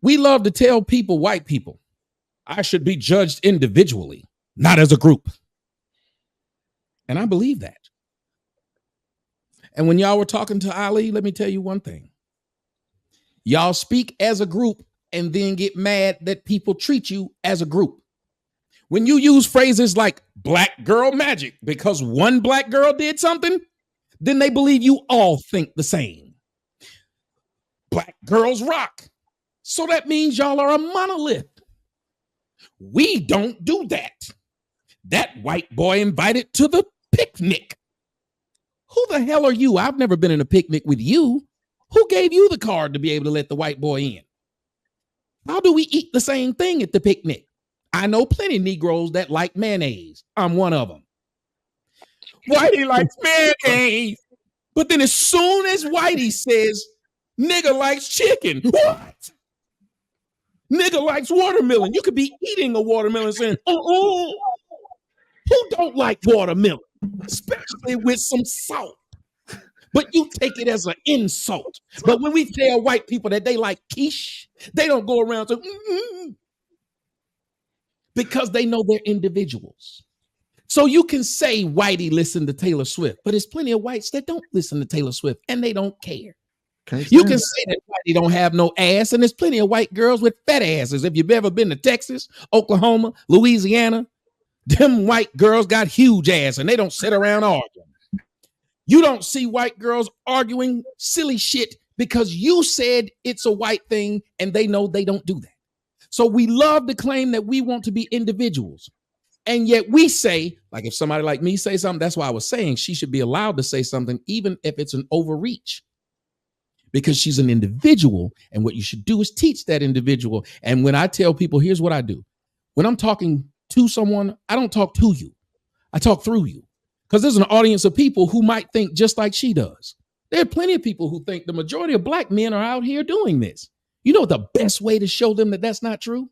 We love to tell people, white people, I should be judged individually, not as a group. And I believe that. And when y'all were talking to Ali, let me tell you one thing. Y'all speak as a group and then get mad that people treat you as a group. When you use phrases like black girl magic because one black girl did something, then they believe you all think the same. Black girls rock. So that means y'all are a monolith. We don't do that. That white boy invited to the picnic. Who the hell are you? I've never been in a picnic with you. Who gave you the card to be able to let the white boy in? How do we eat the same thing at the picnic? I know plenty of Negroes that like mayonnaise. I'm one of them. Whitey likes mayonnaise. But then as soon as Whitey says, nigga likes chicken, what? Nigga likes watermelon. You could be eating a watermelon saying, who don't like watermelon? Especially with some salt. But you take it as an insult. But when we tell white people that they like quiche, they don't go around saying, because they know they're individuals. So you can say Whitey listen to Taylor Swift, but there's plenty of whites that don't listen to Taylor Swift and they don't care. You can say that Whitey don't have no ass, and there's plenty of white girls with fat asses. If you've ever been to Texas, Oklahoma, Louisiana, them white girls got huge ass and they don't sit around arguing. You don't see white girls arguing silly shit because you said it's a white thing and they know they don't do that. So we love to claim that we want to be individuals. And yet we say, like if somebody like me say something, that's why I was saying she should be allowed to say something, even if it's an overreach. Because she's an individual, and what you should do is teach that individual. And when I tell people, here's what I do. When I'm talking to someone, I don't talk to you. I talk through you. Because there's an audience of people who might think just like she does. There are plenty of people who think the majority of black men are out here doing this. You know the best way to show them that that's not true?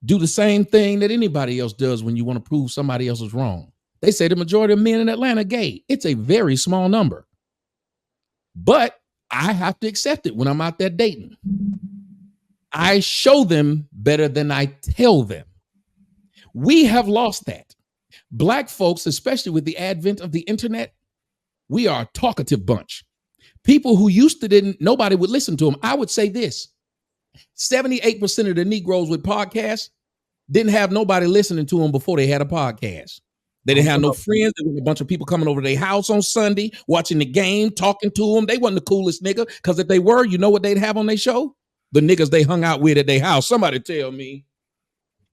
Do the same thing that anybody else does when you want to prove somebody else is wrong. They say the majority of men in Atlanta are gay. It's a very small number. But I have to accept it when I'm out there dating. I show them better than I tell them. We have lost that. Black folks, especially with the advent of the internet, we are a talkative bunch. People who used to nobody would listen to them. I would say this, 78% of the Negroes with podcasts didn't have nobody listening to them before they had a podcast. They didn't have no friends. There was a bunch of people coming over to their house on Sunday, watching the game, talking to them. They wasn't the coolest nigga, because if they were, you know what they'd have on their show? The niggas they hung out with at their house. Somebody tell me.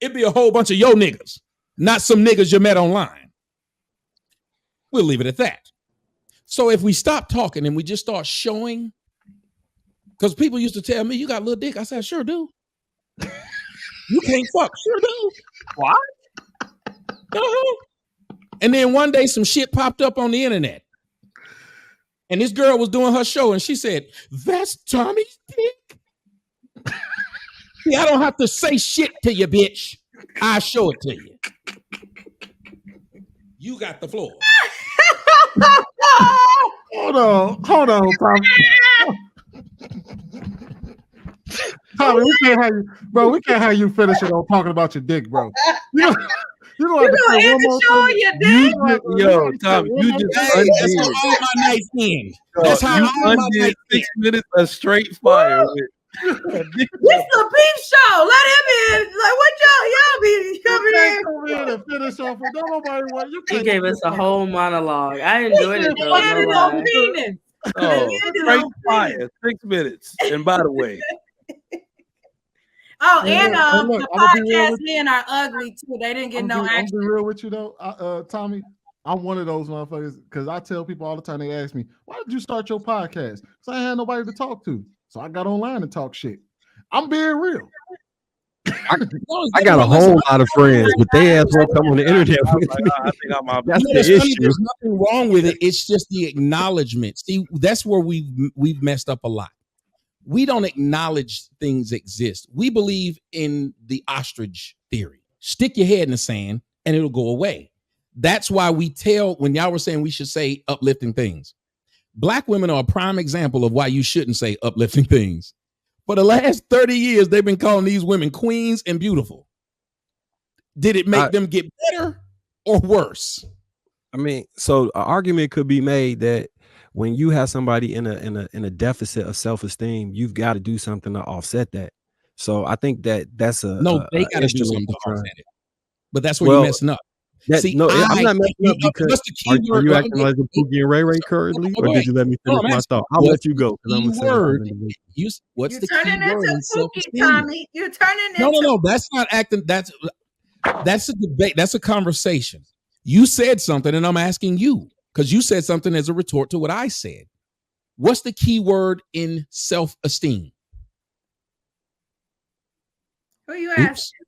It'd be a whole bunch of yo niggas, not some niggas you met online. We'll leave it at that. So if we stop talking and we just start showing, because people used to tell me, you got a little dick. I said, I sure do. You can't fuck. Sure do. What? Uh-huh. And then one day some shit popped up on the internet. And this girl was doing her show and she said, that's Tommy's dick. See, I don't have to say shit to you, bitch. I'll show it to you. You got the floor. Hold on, Tommy. Tommy, we can't have you finish it on talking about your dick, bro. You gonna end the show on your dick? Yo, Tommy, you just undid. That's how all my nights end. That's how you undid 6 minutes of straight fire. This is a beef show. Let him in. Like what y'all be coming in? Come in and finish off. Don't nobody want you. He gave us a whole monologue. I enjoyed it. Straight fire. 6 minutes. And by the way. Oh, and the podcast men are ugly too. They didn't get no action. I'm be real with you though, Tommy. I'm one of those motherfuckers because I tell people all the time. They ask me, "Why did you start your podcast?" Because I had nobody to talk to, so I got online and talk shit. I'm being real. I got a whole lot of friends, but they ass won't come on the internet. That's the issue. There's nothing wrong with it. It's just the acknowledgement. See, that's where we've messed up a lot. We don't acknowledge things exist. We believe in the ostrich theory. Stick your head in the sand and it'll go away. That's why we tell, when y'all were saying we should say uplifting things. Black women are a prime example of why you shouldn't say uplifting things. For the last 30 years, they've been calling these women queens and beautiful. Did it make them get better or worse? I mean, so an argument could be made that when you have somebody in a deficit of self-esteem, you've got to do something to offset that. So I think that's they got to do something to offset it. But that's where you're messing up. See, I'm not messing up because are you acting like a Pookie and Ray Ray currently, or did you let me finish my thought? I'll let you go because I'm what's the key word in self-esteem? Tommy, you're turning into no. That's not acting. That's a debate. That's a conversation. You said something, and I'm asking you because you said something as a retort to what I said. What's the key word in self-esteem? Who you asking?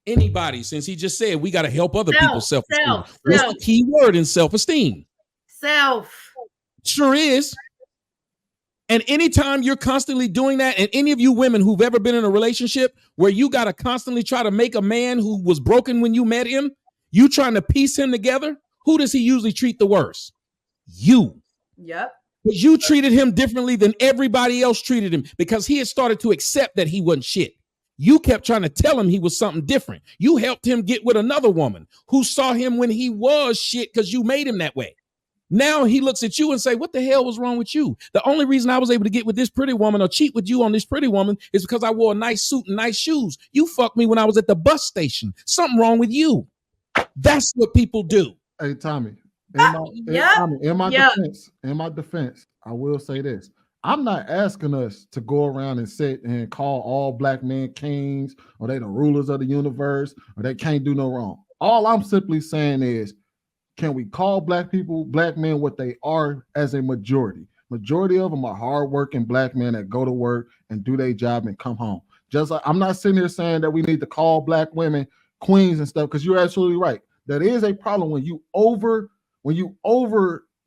Anybody, since he just said we got to help other people's self-esteem. What's the key word in self-esteem? Self. Sure is. And anytime you're constantly doing that, and any of you women who've ever been in a relationship where you got to constantly try to make a man who was broken when you met him, you trying to piece him together, who does he usually treat the worst? You. Yep. But you treated him differently than everybody else treated him because he had started to accept that he wasn't shit. You kept trying to tell him he was something different. You helped him get with another woman who saw him when he was shit because you made him that way. Now he looks at you and say, what the hell was wrong with you? The only reason I was able to get with this pretty woman or cheat with you on this pretty woman is because I wore a nice suit and nice shoes. You fucked me when I was at the bus station. Something wrong with you. That's what people do. Hey, Tommy, in my defense, I will say this. I'm not asking us to go around and sit and call all black men kings or they the rulers of the universe or they can't do no wrong. All I'm simply saying is, can we call black men, what they are as a majority? Majority of them are hardworking black men that go to work and do their job and come home. Just like I'm not sitting here saying that we need to call black women queens and stuff, because you're absolutely right. That is a problem when you over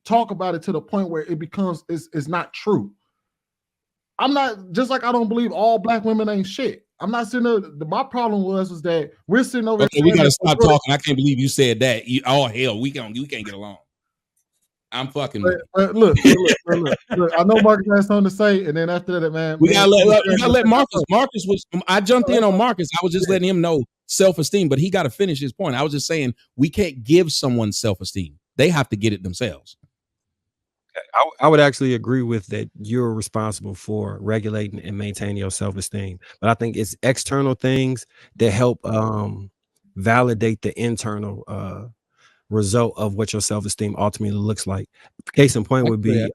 talk about it to the point where it becomes it's not true. I'm not, just like I don't believe all black women ain't shit. I'm not sitting there. My problem was that we're sitting over. Okay, we gotta stop talking. I can't believe you said that. Hell, we can't get along. I'm fucking. Look. I know Marcus has something to say, and then after that, man, we gotta let Marcus. Marcus was. I jumped in on Marcus. I was just letting him know self-esteem, but he got to finish his point. I was just saying we can't give someone self-esteem. They have to get it themselves. I would actually agree with that. You're responsible for regulating and maintaining your self-esteem, but I think it's external things that help validate the internal result of what your self-esteem ultimately looks like. Case in point would be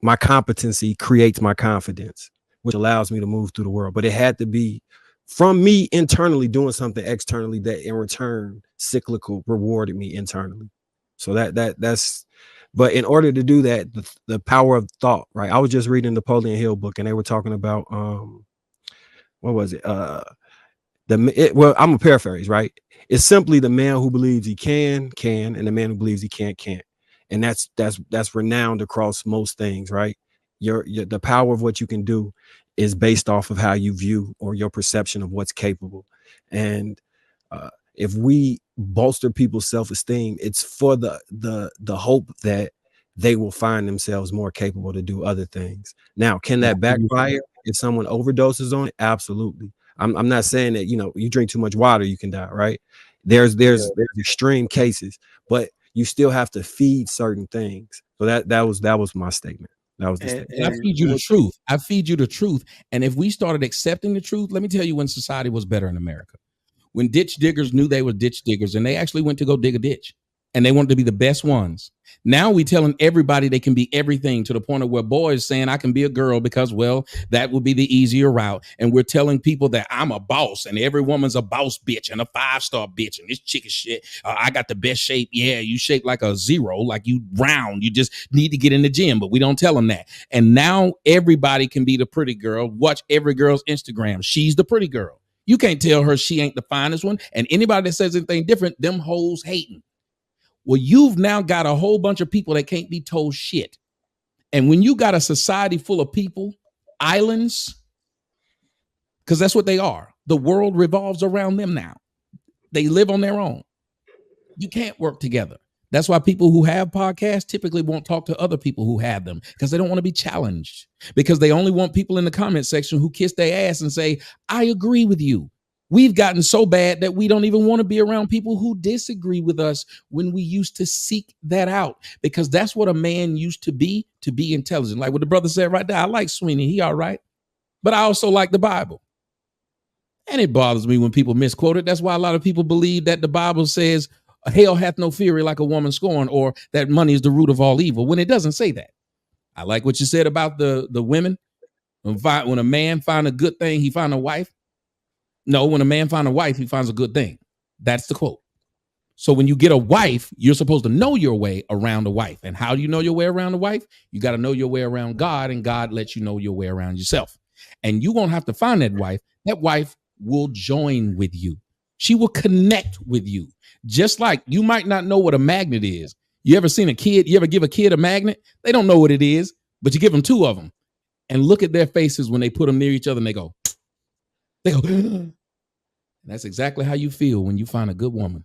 my competency creates my confidence, which allows me to move through the world. But it had to be from me internally doing something externally that in return cyclical rewarded me internally. So that's. But in order to do that, the power of thought, right? I was just reading the Napoleon Hill book, and they were talking about what was it? Well, I'm gonna paraphrase, right? It's simply the man who believes he can, and the man who believes he can't. And that's renowned across most things, right? The power of what you can do is based off of how you view or your perception of what's capable. And if we bolster people's self-esteem, it's for the hope that they will find themselves more capable to do other things. Now, can that backfire if someone overdoses on it? Absolutely. I'm not saying that, you drink too much water, you can die, right? There's extreme cases, but you still have to feed certain things. So that was my statement. That was the statement. And I feed you the truth. I feed you the truth. And if we started accepting the truth, let me tell you when society was better in America. When ditch diggers knew they were ditch diggers and they actually went to go dig a ditch and they wanted to be the best ones. Now we telling everybody they can be everything, to the point of where boys saying I can be a girl because, well, that would be the easier route. And we're telling people that I'm a boss and every woman's a boss bitch and a 5-star bitch and this chick is shit. I got the best shape. Yeah, you shape like a zero, like you round. You just need to get in the gym, but we don't tell them that. And now everybody can be the pretty girl. Watch every girl's Instagram. She's the pretty girl. You can't tell her she ain't the finest one. And anybody that says anything different, them hoes hating. Well, you've now got a whole bunch of people that can't be told shit. And when you got a society full of people, islands, because that's what they are. The world revolves around them now. They live on their own. You can't work together. That's why people who have podcasts typically won't talk to other people who have them because they don't want to be challenged, because they only want people in the comment section who kiss their ass and say, I agree with you. We've gotten so bad that we don't even want to be around people who disagree with us when we used to seek that out, because that's what a man used to be intelligent. Like what the brother said right there, I like Sweeney, he all right, but I also like the Bible. And it bothers me when people misquote it. That's why a lot of people believe that the Bible says, hell hath no fury like a woman scorned, or that money is the root of all evil, when it doesn't say that. I like what you said about the women. When a man find a good thing, he find a wife. No, when a man finds a wife, he finds a good thing. That's the quote. So when you get a wife, you're supposed to know your way around a wife. And how do you know your way around a wife? You got to know your way around God, and God lets you know your way around yourself. And you won't have to find that wife. That wife will join with you. She will connect with you. Just like you might not know what a magnet is. You ever seen a kid? You ever give a kid a magnet? They don't know what it is, but you give them two of them and look at their faces when they put them near each other and they go, and that's exactly how you feel when you find a good woman.